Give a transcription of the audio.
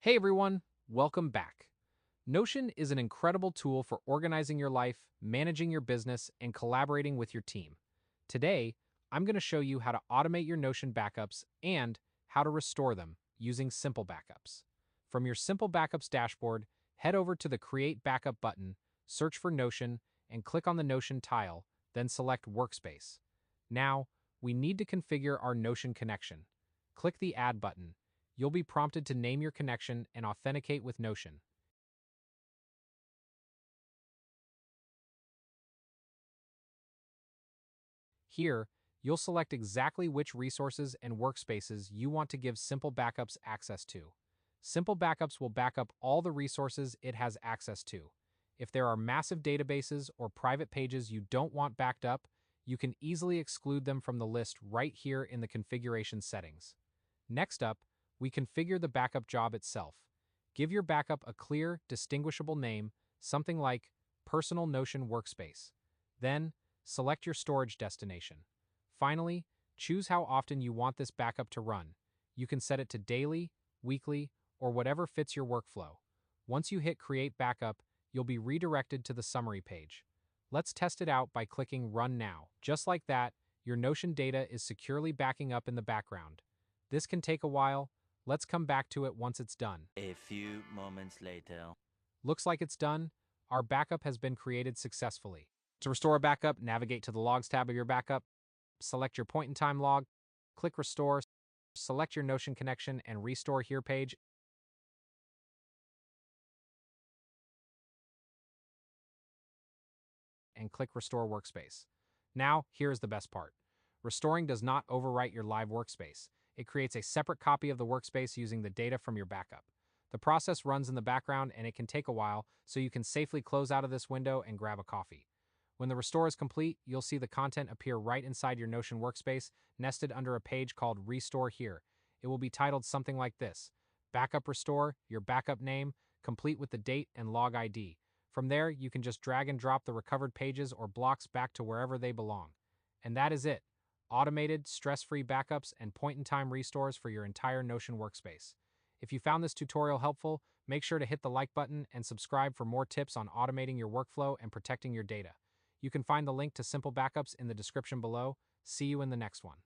Hey everyone, welcome back. Notion is an incredible tool for organizing your life, managing your business, and collaborating with your team. Today, I'm going to show you how to automate your Notion backups and how to restore them using SimpleBackups. From your SimpleBackups dashboard, head over to the Create Backup button, search for Notion, and click on the Notion tile, then select Workspace. Now, we need to configure our Notion connection. Click the Add button. You'll be prompted to name your connection and authenticate with Notion. Here, you'll select exactly which resources and workspaces you want to give Simple Backups access to. Simple Backups will back up all the resources it has access to. If there are massive databases or private pages you don't want backed up, you can easily exclude them from the list right here in the configuration settings. Next up, we configure the backup job itself. Give your backup a clear, distinguishable name, something like Personal Notion Workspace. Then, select your storage destination. Finally, choose how often you want this backup to run. You can set it to daily, weekly, or whatever fits your workflow. Once you hit Create Backup, you'll be redirected to the summary page. Let's test it out by clicking Run Now. Just like that, your Notion data is securely backing up in the background. This can take a while. Let's come back to it once it's done. A few moments later. Looks like it's done. Our backup has been created successfully. To restore a backup, navigate to the Logs tab of your backup, select your point-in-time log, click Restore, select your Notion connection and Restore Here page, and click Restore Workspace. Now, here's the best part. Restoring does not overwrite your live workspace. It creates a separate copy of the workspace using the data from your backup. The process runs in the background and it can take a while, so you can safely close out of this window and grab a coffee. When the restore is complete, you'll see the content appear right inside your Notion workspace, nested under a page called Restore Here. It will be titled something like this: Backup Restore, your backup name, complete with the date and log ID. From there, you can just drag and drop the recovered pages or blocks back to wherever they belong. And that is it. Automated, stress-free backups and point-in-time restores for your entire Notion workspace. If you found this tutorial helpful, make sure to hit the like button and subscribe for more tips on automating your workflow and protecting your data. You can find the link to Simple Backups in the description below. See you in the next one.